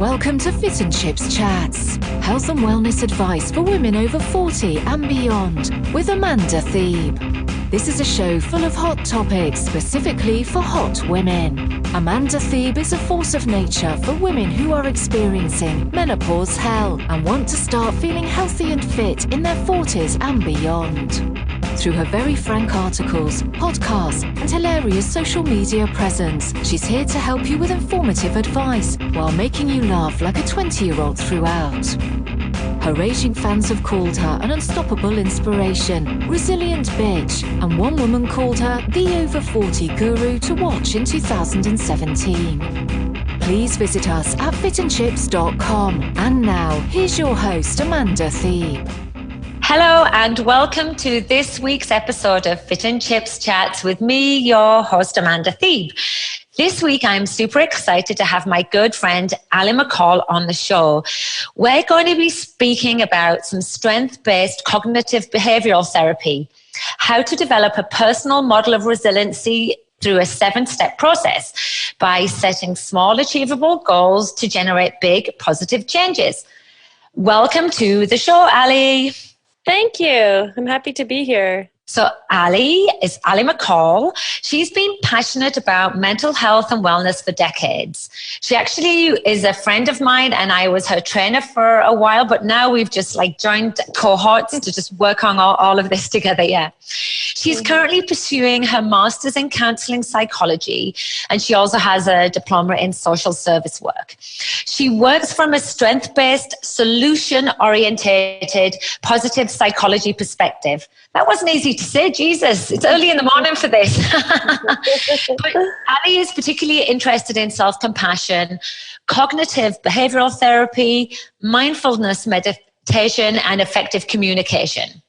Welcome to Fit and Chips Chats, health and wellness advice for women over 40 and beyond, with Amanda Thebe. This is a show full of hot topics specifically for hot women. Amanda Thebe is a force of nature for women who are experiencing menopause hell and want to start feeling healthy and fit in their 40s and beyond. Through her very frank articles, podcasts, and hilarious social media presence, she's here to help you with informative advice while making you laugh like a 20-year-old throughout. Her raging fans have called her an unstoppable inspiration, resilient bitch, and one woman called her the over 40 guru to watch in 2017. Please visit us at fitandchips.com. And now, here's your host, Amanda Thebe. Hello and welcome to this week's episode of Fit and Chips Chats with me, your host, Amanda Thebe. This week, I'm super excited to have my good friend, McColl, on the show. We're going to be speaking about some strength-based cognitive behavioural therapy, how to develop a personal model of resiliency through a 7-step process by setting small, achievable goals to generate big, positive changes. Welcome to the show, Ali. Thank you. I'm happy to be here. So Ali is McColl. She's been passionate about mental health and wellness for decades. She actually is a friend of mine and I was her trainer for a while, but now we've just joined cohorts to just work on all of this together. Yeah. She's currently pursuing her master's in counseling psychology and she also has a diploma in social service work. She works from a strength-based, solution-orientated, positive psychology perspective. That wasn't easy to say, Jesus, it's early in the morning for this. But Ali is particularly interested in self-compassion, cognitive behavioural therapy, mindfulness meditation, and effective communication.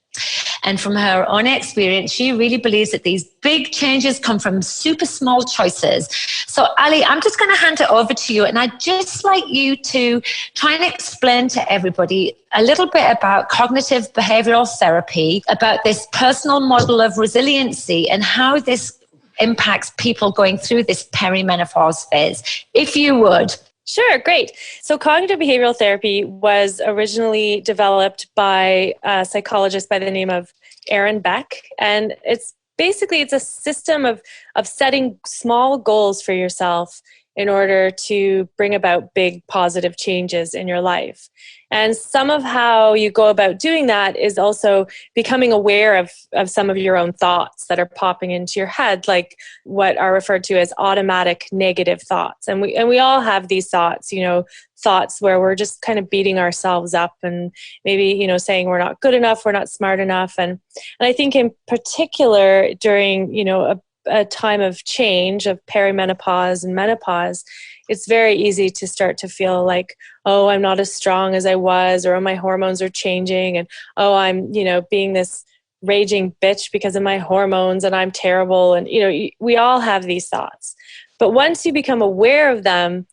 And from her own experience, she really believes that these big changes come from super small choices. So Ali, I'm just going to hand it over to you. And I'd just like you to try and explain to everybody a little bit about cognitive behavioural therapy, about this personal model of resiliency and how this impacts people going through this perimenopause phase, if you would. Sure, great. So cognitive behavioral therapy was originally developed by a psychologist by the name of Aaron Beck. And it's a system of setting small goals for yourself in order to bring about big positive changes in your life. And some of how you go about doing that is also becoming aware of some of your own thoughts that are popping into your head, like what are referred to as automatic negative thoughts. And we all have these thoughts, thoughts where we're just kind of beating ourselves up and maybe, saying we're not good enough, we're not smart enough. And I think in particular during, a time of change, of perimenopause and menopause, it's very easy to start to feel like, oh, I'm not as strong as I was, or oh, my hormones are changing, and oh, I'm, being this raging bitch because of my hormones and I'm terrible. And, we all have these thoughts. But once you become aware of them,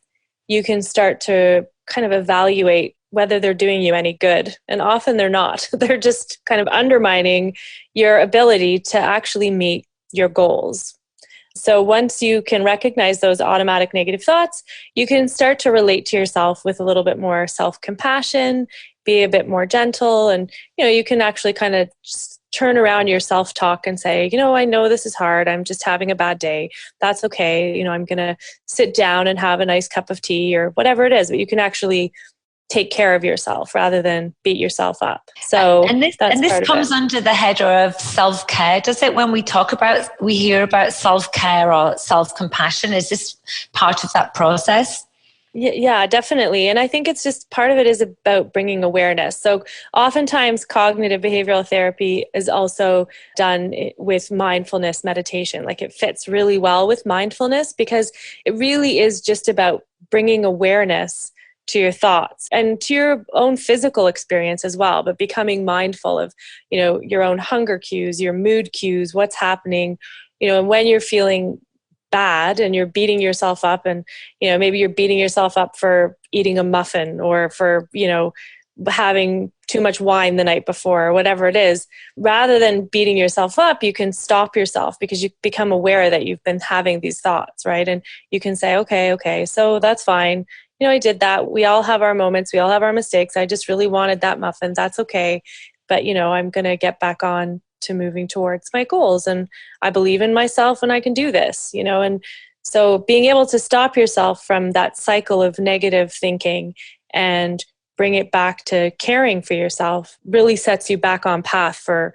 you can start to kind of evaluate whether they're doing you any good. And often they're not. They're just kind of undermining your ability to actually meet your goals. So once you can recognize those automatic negative thoughts, you can start to relate to yourself with a little bit more self-compassion, be a bit more gentle, and you can actually kind of just turn around your self-talk and say, I know this is hard. I'm just having a bad day. That's okay. I'm going to sit down and have a nice cup of tea or whatever it is, but you can actually take care of yourself rather than beat yourself up. So this comes under the header of self-care, does it? When we hear about self-care or self-compassion, is this part of that process? Yeah, definitely. And I think it's just part of it is about bringing awareness. So oftentimes cognitive behavioral therapy is also done with mindfulness meditation. Like it fits really well with mindfulness because it really is just about bringing awareness to your thoughts and to your own physical experience as well, but becoming mindful of, your own hunger cues, your mood cues, what's happening, and when you're feeling bad and you're beating yourself up and, maybe you're beating yourself up for eating a muffin or for, having too much wine the night before or whatever it is, rather than beating yourself up, you can stop yourself because you become aware that you've been having these thoughts, right? And you can say, okay, so that's fine. I did that. We all have our moments. We all have our mistakes. I just really wanted that muffin. That's okay. But, I'm going to get back on to moving towards my goals. And I believe in myself and I can do this, and so being able to stop yourself from that cycle of negative thinking and bring it back to caring for yourself really sets you back on path for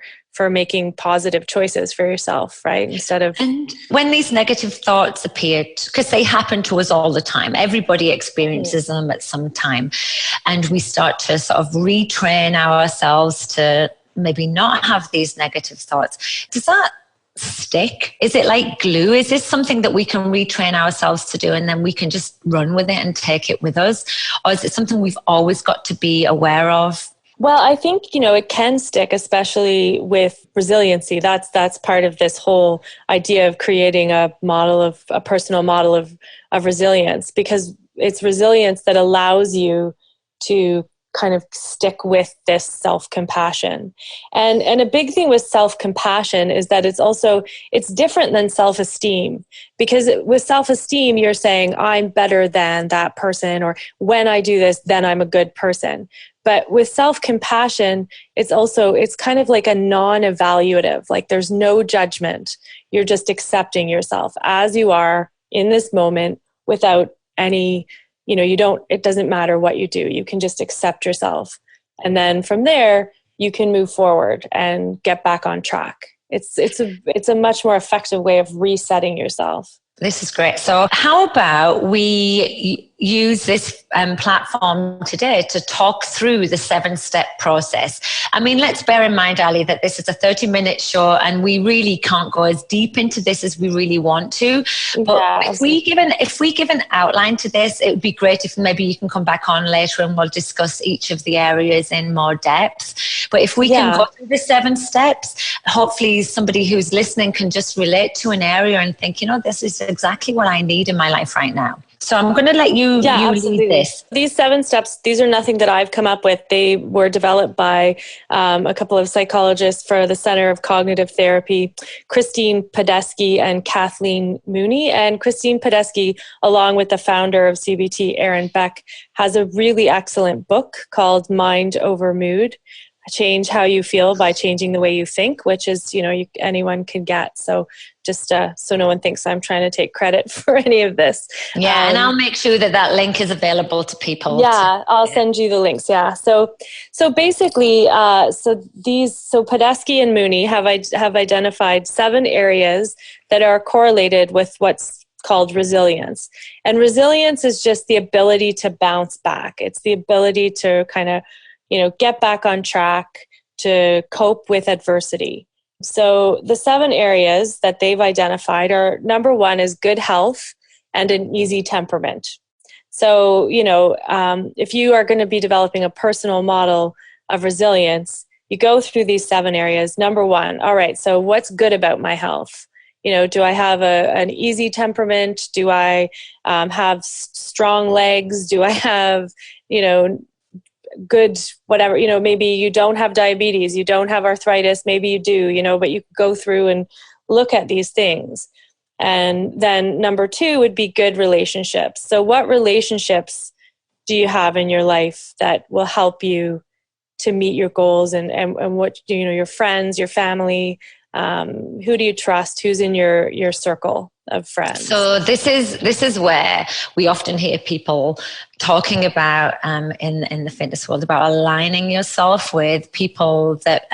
making positive choices for yourself, right? Instead of... And when these negative thoughts appear, because they happen to us all the time, everybody experiences them at some time, and we start to sort of retrain ourselves to maybe not have these negative thoughts. Does that stick? Is it like glue? Is this something that we can retrain ourselves to do and then we can just run with it and take it with us? Or is it something we've always got to be aware of? Well, I think, it can stick, especially with resiliency. That's part of this whole idea of creating a personal model of resilience, because it's resilience that allows you to kind of stick with this self-compassion. And a big thing with self-compassion is that it's different than self-esteem, because with self-esteem, you're saying, I'm better than that person, or when I do this, then I'm a good person. But with self-compassion, it's kind of like a non-evaluative, like there's no judgment. You're just accepting yourself as you are in this moment without any, it doesn't matter what you do. You can just accept yourself. And then from there, you can move forward and get back on track. It's a much more effective way of resetting yourself. This is great. So how about we use this platform today to talk through the 7-step process? I mean, let's bear in mind, Ali, that this is a 30-minute show and we really can't go as deep into this as we really want to. But if we give an outline to this, it would be great if maybe you can come back on later and we'll discuss each of the areas in more depth. But if we can go through the 7 steps, hopefully somebody who's listening can just relate to an area and think, this is exactly what I need in my life right now. So I'm going to let you lead this. These 7 steps, these are nothing that I've come up with. They were developed by a couple of psychologists for the Center of Cognitive Therapy, Christine Podesky and Kathleen Mooney. And Christine Podesky, along with the founder of CBT, Aaron Beck, has a really excellent book called Mind Over Mood. Change how you feel by changing the way you think, which is, anyone can get. So just so no one thinks I'm trying to take credit for any of this. Yeah, and I'll make sure that link is available to people. Yeah, I'll send you the links. Yeah. So basically, Podesky and Mooney have identified 7 areas that are correlated with what's called resilience. And resilience is just the ability to bounce back. It's the ability to kind of get back on track, to cope with adversity. So the 7 areas that they've identified are, number 1 is good health and an easy temperament. So, if you are going to be developing a personal model of resilience, you go through these 7 areas. Number 1, all right, so what's good about my health? Do I have an easy temperament? Do I have strong legs? Do I have, good whatever, maybe you don't have diabetes, you don't have arthritis, maybe you do, but you go through and look at these things. And then number 2 would be good relationships. So what relationships do you have in your life that will help you to meet your goals, and what, your friends, your family, who do you trust, who's in your circle of friends? So this is where we often hear people talking about in the fitness world about aligning yourself with people that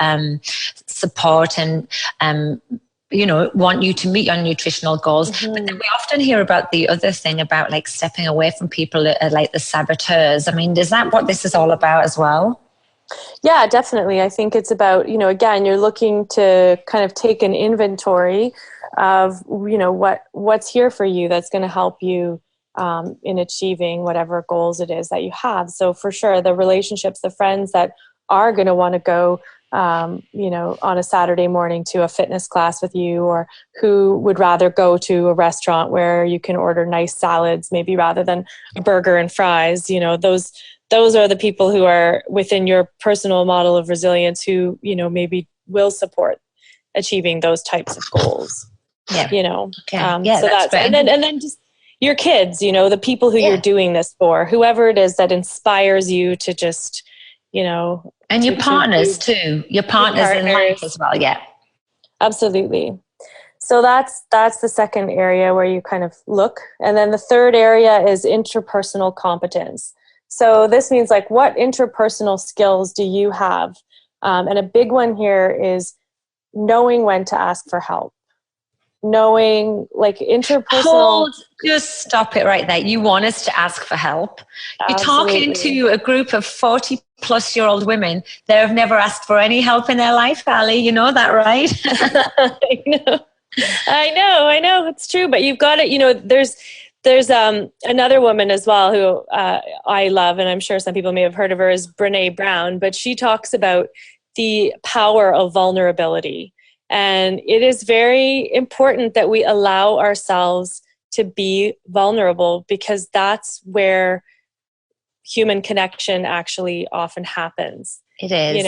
support and want you to meet your nutritional goals. Mm-hmm. But then we often hear about the other thing about like stepping away from people like the saboteurs. I mean, is that what this is all about as well? Yeah, definitely. I think it's about, again, you're looking to kind of take an inventory of, what's here for you that's going to help you in achieving whatever goals it is that you have. So for sure, the relationships, the friends that are going to want to go, on a Saturday morning to a fitness class with you, or who would rather go to a restaurant where you can order nice salads, maybe rather than a burger and fries, those are the people who are within your personal model of resilience who, maybe will support achieving those types of goals. Yeah. Okay. So that's great. And then just, your kids, the people who you're doing this for, whoever it is that inspires you to just, and your partners too, your partners in life as well. Yeah, absolutely. So that's the second area where you kind of look. And then the third area is interpersonal competence. So this means like, what interpersonal skills do you have? And a big one here is knowing when to ask for help. Knowing like interpersonal. Just stop it right there. You want us to ask for help. Absolutely. You're talking to a group of 40-plus-year-old women that have never asked for any help in their life, Ali. You know that, right? I know. It's true. But you've got it. There's another woman as well who I love, and I'm sure some people may have heard of her, is Brene Brown. But she talks about the power of vulnerability. And it is very important that we allow ourselves to be vulnerable, because that's where human connection actually often happens. It is,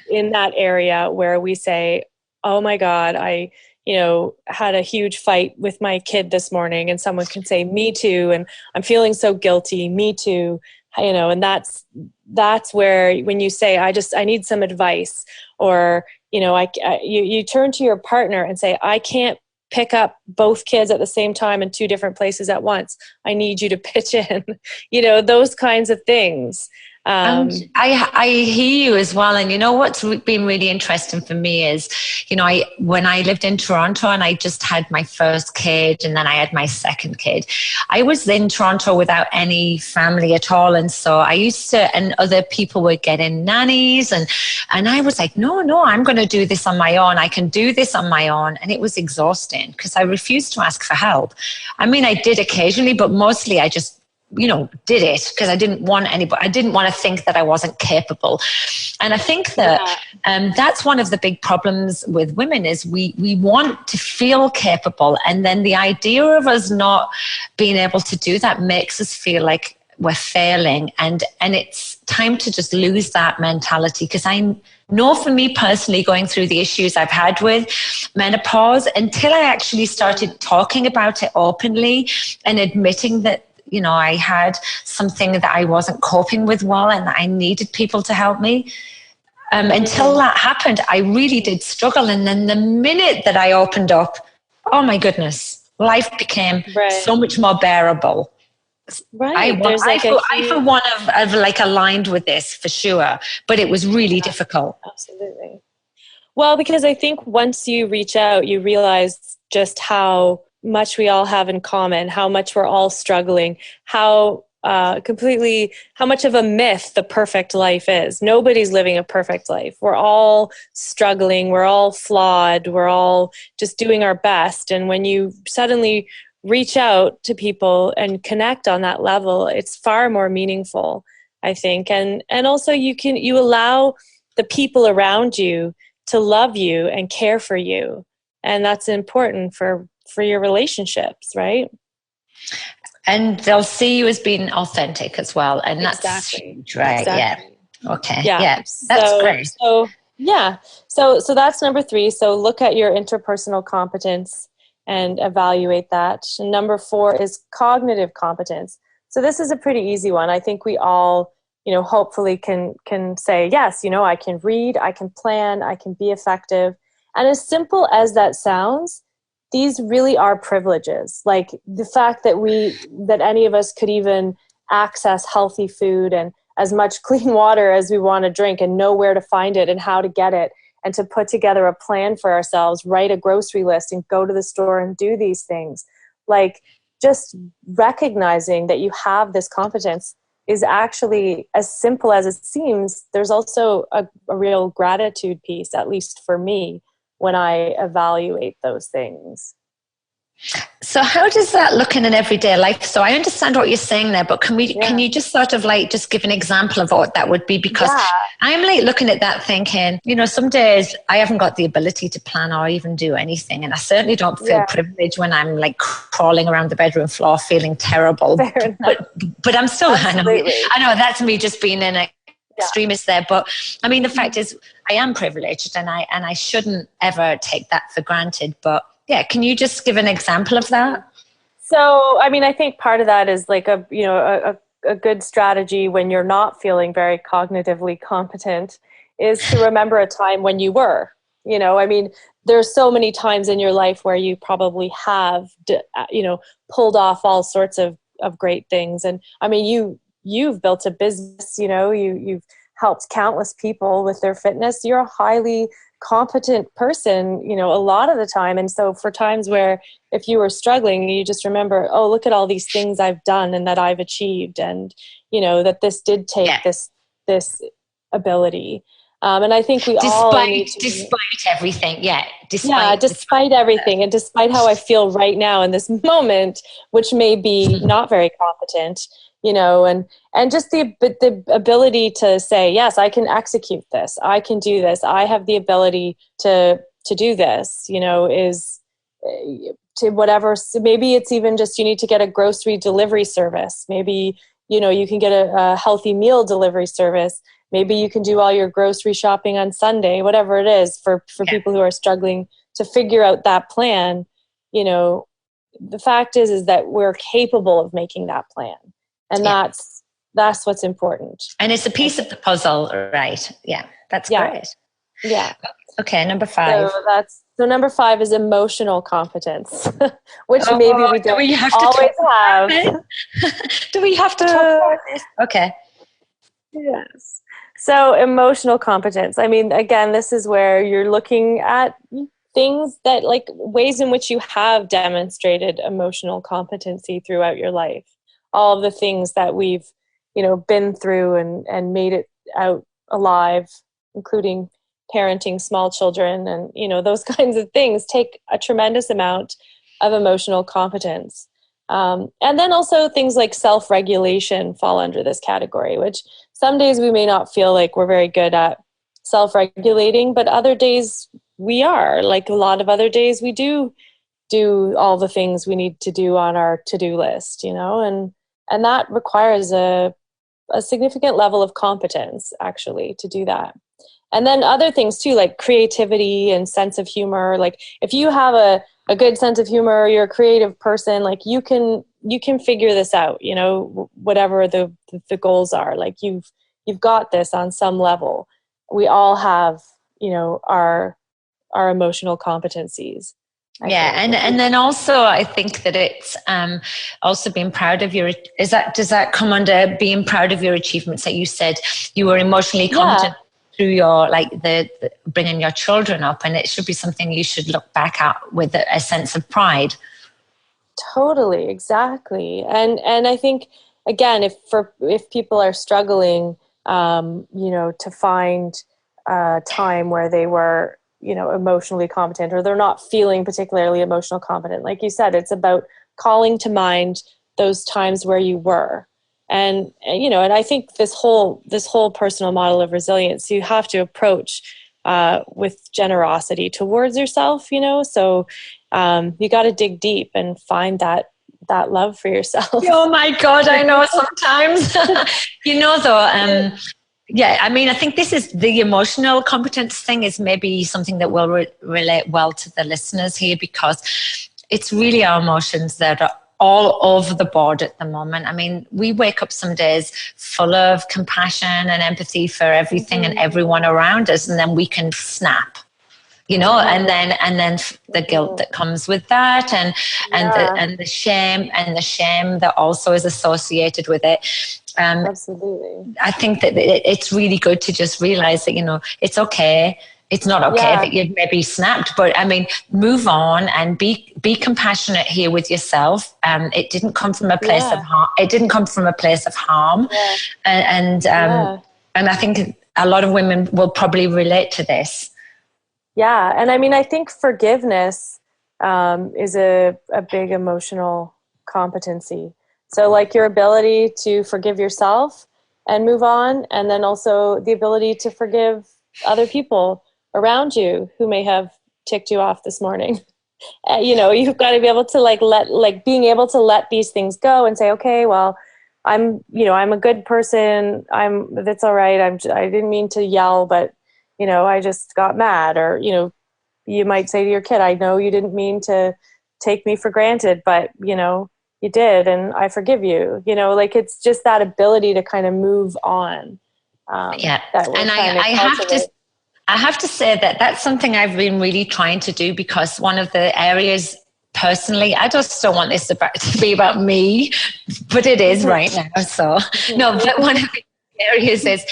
in that area where we say, oh my God, I had a huge fight with my kid this morning, and someone can say, me too. And I'm feeling so guilty, me too. And that's where, when you say, I need some advice, or, you turn to your partner and say, I can't pick up both kids at the same time in 2 different places at once. I need you to pitch in, those kinds of things. And I hear you as well. And what's been really interesting for me is, when I lived in Toronto and I just had my first kid and then I had my second kid, I was in Toronto without any family at all. And so I used to, and other people were getting nannies, and I was like, no, I'm going to do this on my own. I can do this on my own. And it was exhausting because I refused to ask for help. I mean, I did occasionally, but mostly I just did it because I didn't want anybody. I didn't want to think that I wasn't capable. And I think that that's one of the big problems with women is we want to feel capable. And then the idea of us not being able to do that makes us feel like we're failing. And it's time to just lose that mentality, because I know for me personally, going through the issues I've had with menopause, until I actually started talking about it openly and admitting that I had something that I wasn't coping with well and that I needed people to help me. Until that happened, I really did struggle. And then the minute that I opened up, oh my goodness, life became so much more bearable. Right. I for one have like aligned with this for sure, but it was really difficult. Absolutely. Well, because I think once you reach out, you realize just how much we all have in common, how much we're all struggling, how much of a myth the perfect life is. Nobody's living a perfect life. We're all struggling. We're all flawed. We're all just doing our best. And when you suddenly reach out to people and connect on that level, it's far more meaningful, I think. And also you allow the people around you to love you and care for you. And that's important for your relationships, right? And they'll see you as being authentic as well. And that's huge, right? Exactly. Yeah. Okay. Yeah. That's great. So that's number 3. So look at your interpersonal competence and evaluate that. And number 4 is cognitive competence. So this is a pretty easy one. I think we all, hopefully can say, yes, I can read, I can plan, I can be effective. And as simple as that sounds, these really are privileges. Like the fact that any of us could even access healthy food and as much clean water as we want to drink and know where to find it and how to get it, and to put together a plan for ourselves, write a grocery list and go to the store and do these things. Like just recognizing that you have this competence is actually as simple as it seems. There's also a real gratitude piece, at least for me, when I evaluate those things. So how does that look in an everyday life? So I understand what you're saying there, but can you just sort of like just give an example of what that would be? Because I'm like looking at that thinking, some days I haven't got the ability to plan or even do anything. And I certainly don't feel privileged when I'm like crawling around the bedroom floor feeling terrible. But I'm still, I know that's me just being an extremist there. But I mean, the fact is I am privileged and I shouldn't ever take that for granted. But yeah, can you just give an example of that? So, I mean, I think part of that is like a good strategy when you're not feeling very cognitively competent is to remember a time when you were. I mean, there's so many times in your life where you probably have, pulled off all sorts of great things. And I mean, you've built a business, you've helped countless people with their fitness. You're a highly competent person, a lot of the time. And so for times where if you were struggling, you just remember, oh, look at all these things I've done and that I've achieved. And, that this did take this ability. And I think we all need to, despite everything. Yeah. Despite everything. And despite how I feel right now in this moment, which may be not very competent, and just the ability to say, yes, I can execute this. I can do this. I have the ability to do this, is to whatever. So maybe it's even just, you need to get a grocery delivery service. Maybe, you can get a healthy meal delivery service. Maybe you can do all your grocery shopping on Sunday, whatever it is for people who are struggling to figure out that plan. The fact is that we're capable of making that plan. And that's what's important. And it's a piece of the puzzle, right? Yeah, that's great. Yeah. Okay, number 5. So number 5 is emotional competence, which maybe we don't always have. Do we have to talk about this? Okay. Yes. So emotional competence. I mean, again, this is where you're looking at things that, like, ways in which you have demonstrated emotional competency throughout your life. All of the things that we've, been through and made it out alive, including parenting small children and, those kinds of things take a tremendous amount of emotional competence. And then also things like self-regulation fall under this category, which some days we may not feel like we're very good at self-regulating, but other days we are. Like a lot of other days we do all the things we need to do on our to-do list, and that requires a significant level of competence, actually, to do that. And then other things too, like creativity and sense of humor. Like if you have a good sense of humor, you're a creative person, like you can figure this out, whatever the goals are. Like you've got this on some level. We all have, our emotional competencies. And then also I think that it's also being proud of your, does that come under being proud of your achievements? That you said you were emotionally competent through your, like, the bringing your children up, and it should be something you should look back at with a sense of pride. Totally, exactly. And I think, again, if people are struggling, to find a time where they were, emotionally competent, or they're not feeling particularly emotional competent, like you said, it's about calling to mind those times where you were. And and I think this whole personal model of resilience, you have to approach with generosity towards yourself, so you got to dig deep and find that love for yourself. Oh my God, I know sometimes. Though, yeah, I mean, I think this is the emotional competence thing is maybe something that will relate well to the listeners here, because it's really our emotions that are all over the board at the moment. I mean, we wake up some days full of compassion and empathy for everything and everyone around us, and then we can snap. And then the guilt that comes with that, and the shame that also is associated with it. Absolutely. I think that it's really good to just realize that, it's okay. It's not okay that you've maybe snapped, but I mean, move on and be compassionate here with yourself. It didn't come from a place of harm. It didn't come from a place of harm. And I think a lot of women will probably relate to this. Yeah. And I mean, I think forgiveness is a big emotional competency. So like your ability to forgive yourself and move on, and then also the ability to forgive other people around you who may have ticked you off this morning. You've got to be able to being able to let these things go and say, okay, well, I'm a good person. That's all right. I didn't mean to yell, but I just got mad. Or, you might say to your kid, I know you didn't mean to take me for granted, but you did, and I forgive you. Like it's just that ability to kind of move on. Yeah. That we're And trying to I cultivate. have to say that that's something I've been really trying to do, because one of the areas personally, I just don't want this to be about me, but it is right now. So no, but one of the areas is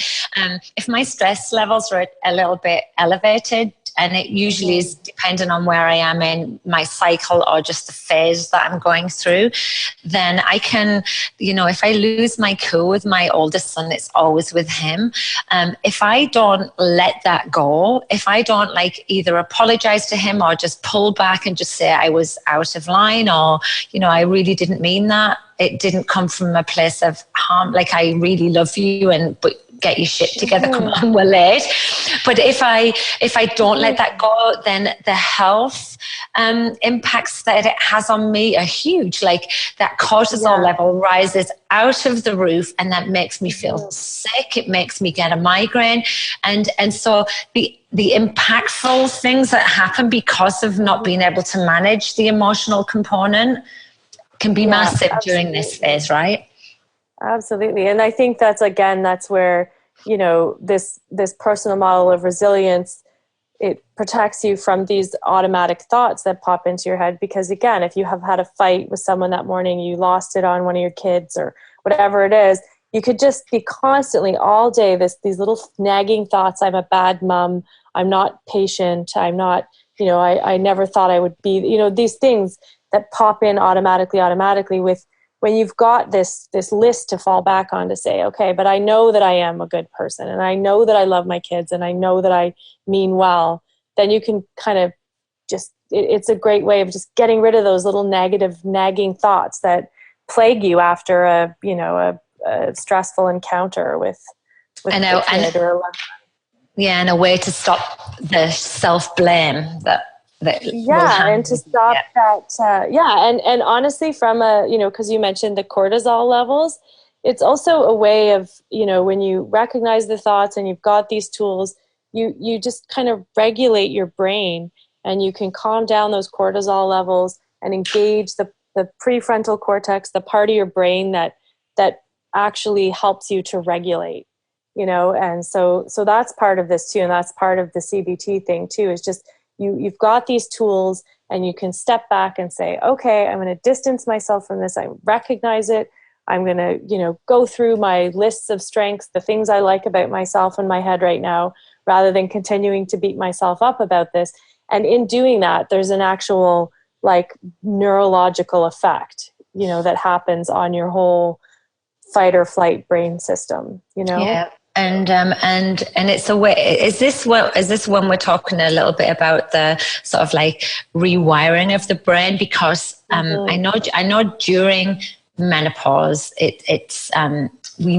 if my stress levels are a little bit elevated, and it usually is dependent on where I am in my cycle or just the phase that I'm going through, then I can, if I lose my cool with my oldest son, it's always with him. If I don't let that go, if I don't like either apologize to him or just pull back and just say I was out of line, or, I really didn't mean that. It didn't come from a place of harm. Like, I really love you, but get your shit together. Come on, we're late. But if I don't let that go, then the health impacts that it has on me are huge. Like, that cortisol level rises out of the roof, and that makes me feel sick. It makes me get a migraine. And so the impactful things that happen because of not being able to manage the emotional component can be massive during this phase, right? Absolutely. And I think that's where, this personal model of resilience, it protects you from these automatic thoughts that pop into your head. Because again, if you have had a fight with someone that morning, you lost it on one of your kids or whatever it is, you could just be constantly all day, these little nagging thoughts. I'm a bad mom. I'm not patient. I'm not, I never thought I would be, these things that pop in automatically with, when you've got this list to fall back on to say, okay, but I know that I am a good person, and I know that I love my kids, and I know that I mean well, then you can kind of just, it's a great way of just getting rid of those little negative nagging thoughts that plague you after a stressful encounter with a kid or a loved one. Yeah, and a way to stop the self-blame that and to stop that and honestly, from because you mentioned the cortisol levels, it's also a way of, when you recognize the thoughts and you've got these tools, you just kind of regulate your brain, and you can calm down those cortisol levels and engage the prefrontal cortex, the part of your brain that actually helps you to regulate, and so that's part of this too, and that's part of the CBT thing too, is just you've got these tools, and you can step back and say, okay, I'm going to distance myself from this. I recognize it. I'm going to, go through my lists of strengths, the things I like about myself in my head right now, rather than continuing to beat myself up about this. And in doing that, there's an actual neurological effect, that happens on your whole fight or flight brain system, Yeah. And it's a way. Is this when we're talking a little bit about the sort of rewiring of the brain? Because I know during menopause, it's we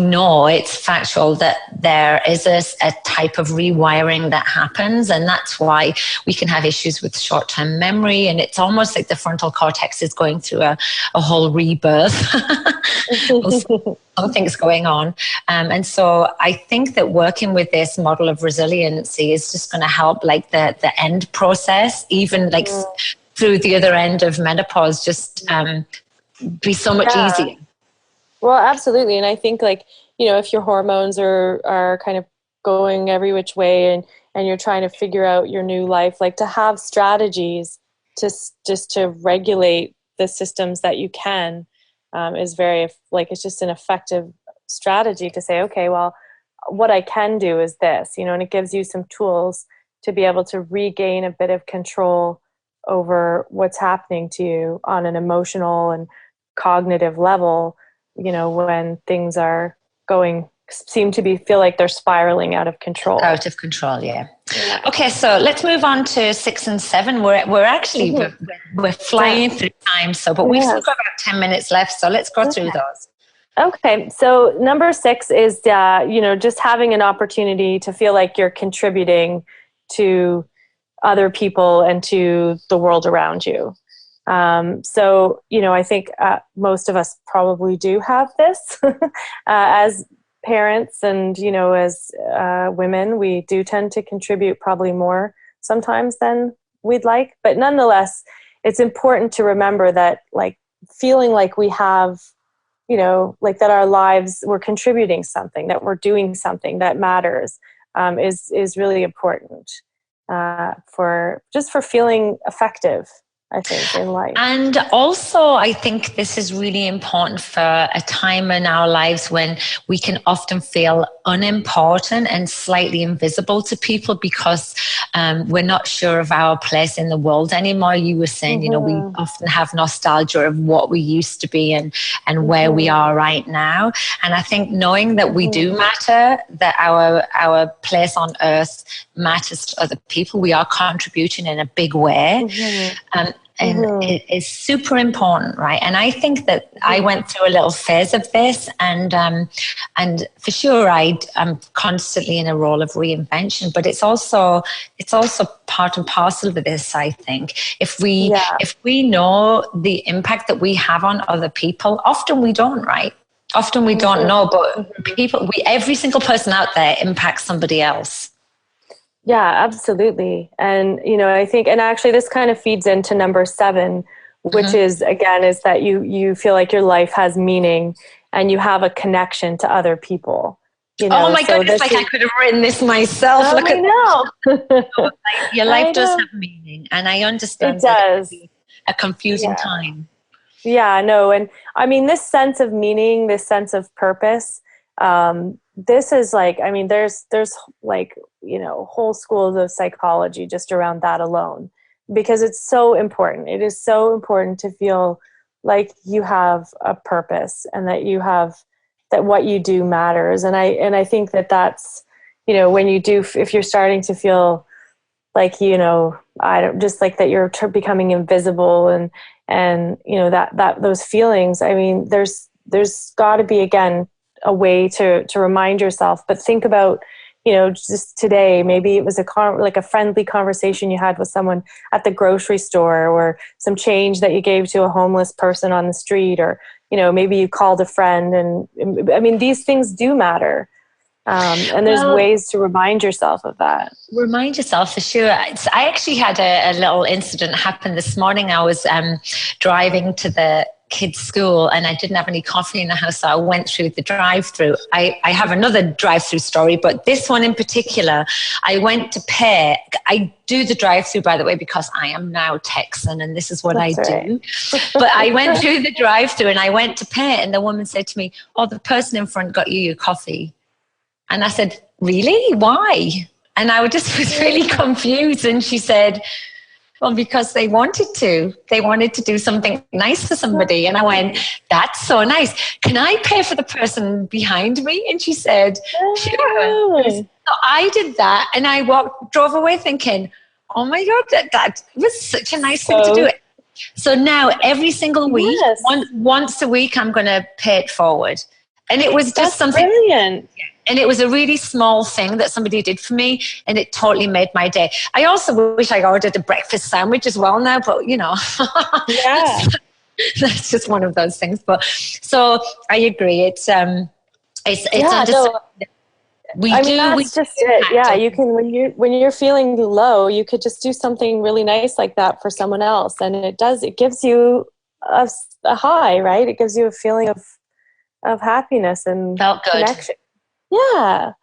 know it's factual that there is a type of rewiring that happens, and that's why we can have issues with short-term memory, and it's almost like the frontal cortex is going through a whole rebirth. Something's going on, and so I think that working with this model of resiliency is just going to help the end process, even through the other end of menopause, just be so much easier. Well, absolutely. And I think if your hormones are kind of going every which way, and you're trying to figure out your new life, to have strategies to regulate the systems that you can, is very, it's just an effective strategy to say, okay, well, what I can do is this, and it gives you some tools to be able to regain a bit of control over what's happening to you on an emotional and cognitive level, when things are feel like they're spiraling out of control. Out of control, yeah. Okay, so let's move on to 6 and 7. We're actually we're flying through time, but we've still got about 10 minutes left, so let's go through those. Okay, so number 6 is just having an opportunity to feel like you're contributing to other people and to the world around you. So, I think most of us probably do have this as parents, and, as women, we do tend to contribute probably more sometimes than we'd like. But nonetheless, it's important to remember that feeling like we have, like that our lives, we're contributing something, that we're doing something that matters, is really important for feeling effective, I think, in life. And also, I think this is really important for a time in our lives when we can often feel unimportant and slightly invisible to people because we're not sure of our place in the world anymore. You were saying, we often have nostalgia of what we used to be and where we are right now. And I think knowing that we do matter, that our place on earth matters to other people, we are contributing in a big way. And it is super important, right? And I think that I went through a little phase of this, and for sure, I'm constantly in a role of reinvention. But it's also part and parcel of this. I think if we know the impact that we have on other people, often we don't, right? Often we don't know, but every single person out there impacts somebody else. Yeah, absolutely. And, I think, and actually this kind of feeds into number 7, which is that you feel like your life has meaning and you have a connection to other people. Oh my goodness, I could have written this myself. Look at know. Your life does have meaning, and I understand it can be a confusing time. Yeah, no. And I mean, this sense of meaning, this sense of purpose, this is like, I mean, there's like, whole schools of psychology just around that alone, because it's so important. It is so important to feel like you have a purpose and that what you do matters. And I think that's, when you do, if you're starting to feel like, that you're becoming invisible and that those feelings, I mean, there's got to be, again, a way to remind yourself. But think about, just today, maybe it was like a friendly conversation you had with someone at the grocery store, or some change that you gave to a homeless person on the street, or, maybe you called a friend. And I mean, these things do matter. And there's ways to remind yourself of that. Remind yourself, for sure. I actually had a little incident happen this morning. I was driving to the kids' school and I didn't have any coffee in the house, so I went through the drive-through. I have another drive-through story, but this one in particular, I went to pay. I do the drive-through, by the way, because I am now Texan and this is what I do. But I went through the drive-through and I went to pay, and the woman said to me, "Oh, the person in front got you your coffee." And I said, "Really? Why?" And I was really confused. And she said, "Well, because they wanted to. They wanted to do something nice for somebody." And I went, "That's so nice. Can I pay for the person behind me?" And she said, "Sure." So I did that, and I drove away thinking, "Oh my God, that was such a nice thing to do." So now every single week, once a week, I'm going to pay it forward. And it was just something brilliant. And it was a really small thing that somebody did for me, and it totally made my day. I also wish I ordered a breakfast sandwich as well now, but that's just one of those things. But so I agree. It's just it. Yeah, you can when you're feeling low, you could just do something really nice like that for someone else, and it gives you a high, right? It gives you a feeling of happiness and connection. Yeah.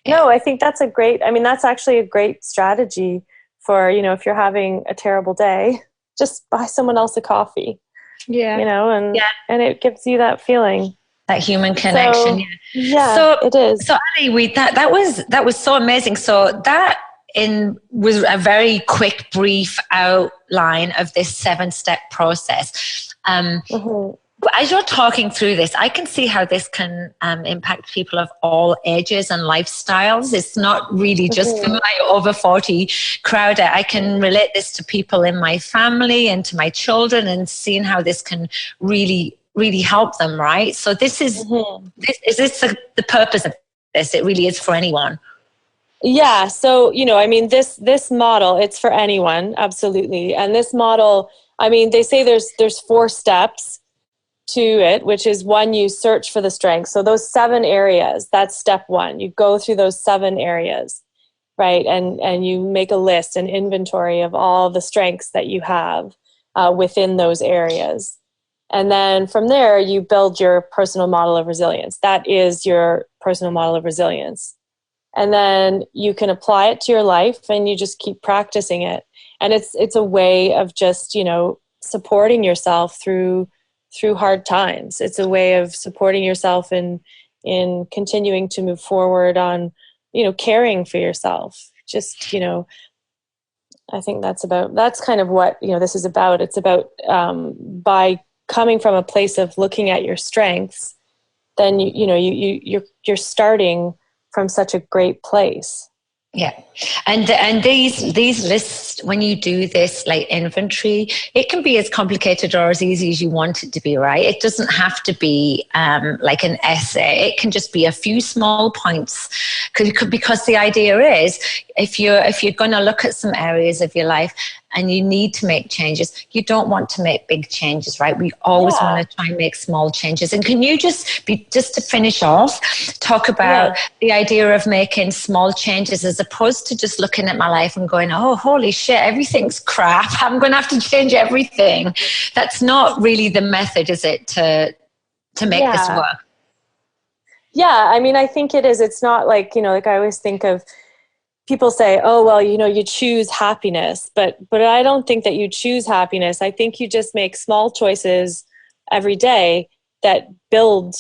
No, I think that's that's actually a great strategy for, if you're having a terrible day, just buy someone else a coffee. Yeah. And it gives you that feeling. That human connection. So it is. So Ali, that was so amazing. So that was a very quick, brief outline of this 7-step process. But as you're talking through this, I can see how this can impact people of all ages and lifestyles. It's not really just for my over 40 crowd. I can relate this to people in my family and to my children, and seeing how this can really, really help them, right? So this is the purpose of this. It really is for anyone. Yeah. So, this model, it's for anyone. Absolutely. And this model, they say there's 4 steps to it, which is 1, you search for the strengths. So those 7 areas, that's step 1. You go through those 7 areas, right? And you make a list, an inventory of all the strengths that you have within those areas. And then from there, you build your personal model of resilience. That is your personal model of resilience. And then you can apply it to your life, and you just keep practicing it. And it's a way of just, supporting yourself through hard times. It's a way of supporting yourself in continuing to move forward on, caring for yourself. Just, I think that's kind of what, this is about. It's about, by coming from a place of looking at your strengths, then you're starting from such a great place. Yeah. And these lists, when you do this like inventory, it can be as complicated or as easy as you want it to be, right? It doesn't have to be like an essay. It can just be a few small points, because the idea is if you're going to look at some areas of your life and you need to make changes, you don't want to make big changes, right? We always want to try and make small changes. And can you just to finish off, talk about the idea of making small changes as opposed to just looking at my life and going, oh, holy shit, everything's crap, I'm going to have to change everything. That's not really the method, is it, to make this work? Yeah, I mean, I think it is. It's not like, like I always think of, people say, oh, well, you choose happiness, but I don't think that you choose happiness. I think you just make small choices every day that build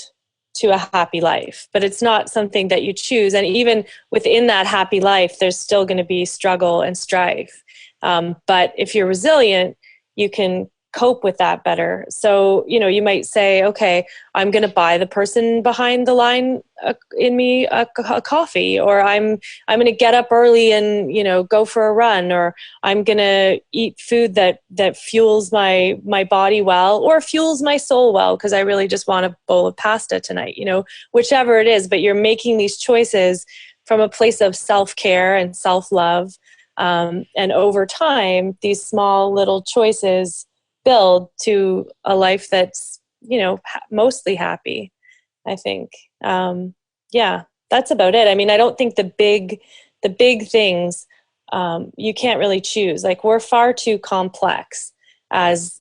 to a happy life, but it's not something that you choose. And even within that happy life, there's still going to be struggle and strife. But if you're resilient, you can cope with that better. So, you might say, okay, I'm going to buy the person behind the line in me a coffee, or I'm going to get up early and, go for a run, or I'm going to eat food that fuels my body well, or fuels my soul well, because I really just want a bowl of pasta tonight, whichever it is. But you're making these choices from a place of self-care and self-love. And over time, these small little choices build to a life that's, mostly happy, I think. That's about it. I mean, I don't think the big things, you can't really choose. Like, we're far too complex as,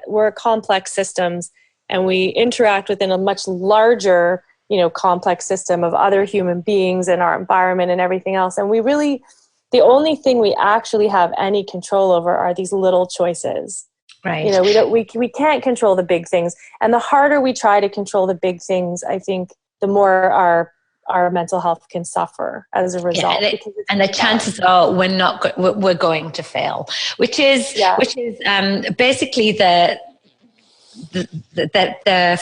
we're complex systems, and we interact within a much larger, complex system of other human beings and our environment and everything else. And the only thing we actually have any control over are these little choices. Right. We can't control the big things. And the harder we try to control the big things, I think the more our mental health can suffer as a result. And the chances are we're going to fail, which is basically the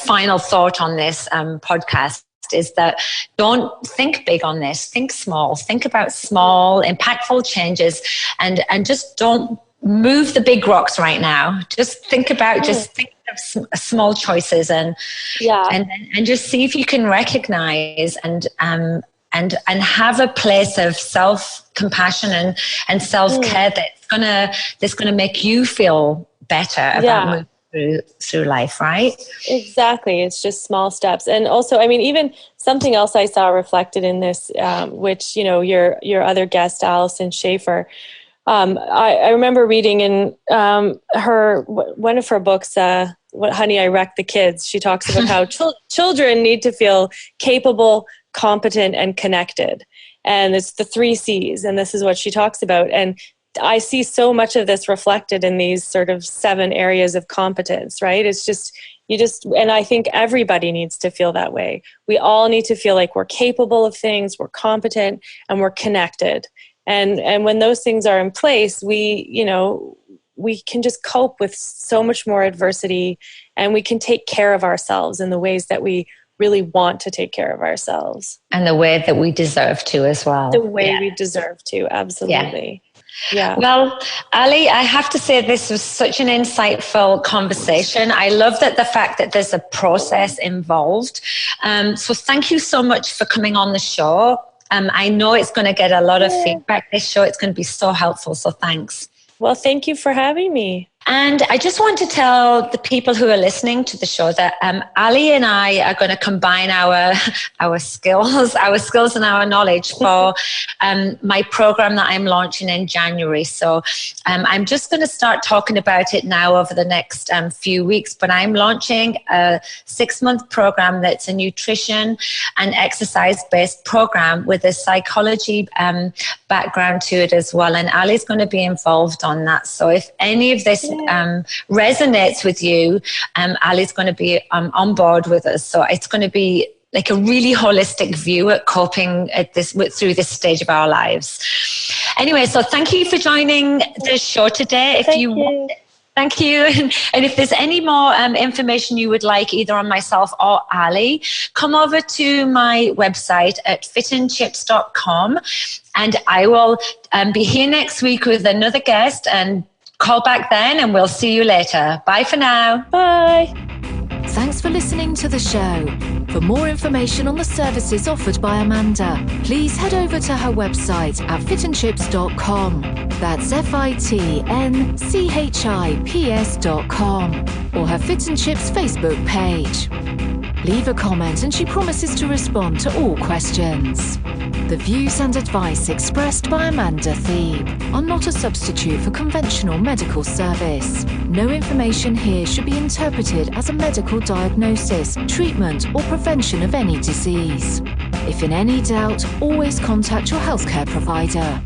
final thought on this podcast, is that don't think big on this. Think small. Think about small, impactful changes, and just don't move the big rocks right now. Just think about of small choices, and just see if you can recognize and have a place of self-compassion and self-care that's gonna make you feel better about moving through life, right? Exactly. It's just small steps. And also, I mean, even something else I saw reflected in this, which, your other guest, Allison Schaefer, I remember reading in one of her books, Honey, I Wrecked the Kids. She talks about how children need to feel capable, competent, and connected. And it's the 3 C's. And this is what she talks about. And I see so much of this reflected in these sort of 7 areas of competence, right? It's just, and I think everybody needs to feel that way. We all need to feel like we're capable of things, we're competent, and we're connected. And when those things are in place, we can just cope with so much more adversity, and we can take care of ourselves in the ways that we really want to take care of ourselves. And the way that we deserve to as well. The way we deserve to, absolutely. Yeah. Well, Ali, I have to say this was such an insightful conversation. I love the fact that there's a process involved. So thank you so much for coming on the show. I know it's going to get a lot of feedback, this show. It's going to be so helpful. So thanks. Well, thank you for having me. And I just want to tell the people who are listening to the show that Ali and I are going to combine our skills and our knowledge for my program that I'm launching in January. So I'm just going to start talking about it now over the next few weeks. But I'm launching a 6-month program that's a nutrition and exercise-based program with a psychology background to it as well. And Ali's going to be involved on that. So if any of this resonates with you, Ali's going to be on board with us. So it's going to be like a really holistic view at coping through this stage of our lives. Anyway, so thank you for joining the show today. Thank you. And if there's any more information you would like, either on myself or Ali, come over to my website at fitandchips.com, and I will be here next week with another guest, and call back then, and we'll see you later. Bye for now. Bye. Thanks for listening to the show. For more information on the services offered by Amanda, please head over to her website at fitandchips.com. That's fitandchips.com, or her Fit and Chips Facebook page. Leave a comment and she promises to respond to all questions. The views and advice expressed by Amanda Thebe are not a substitute for conventional medical service. No information here should be interpreted as a medical diagnosis, treatment, or prevention of any disease. If in any doubt, always contact your healthcare provider.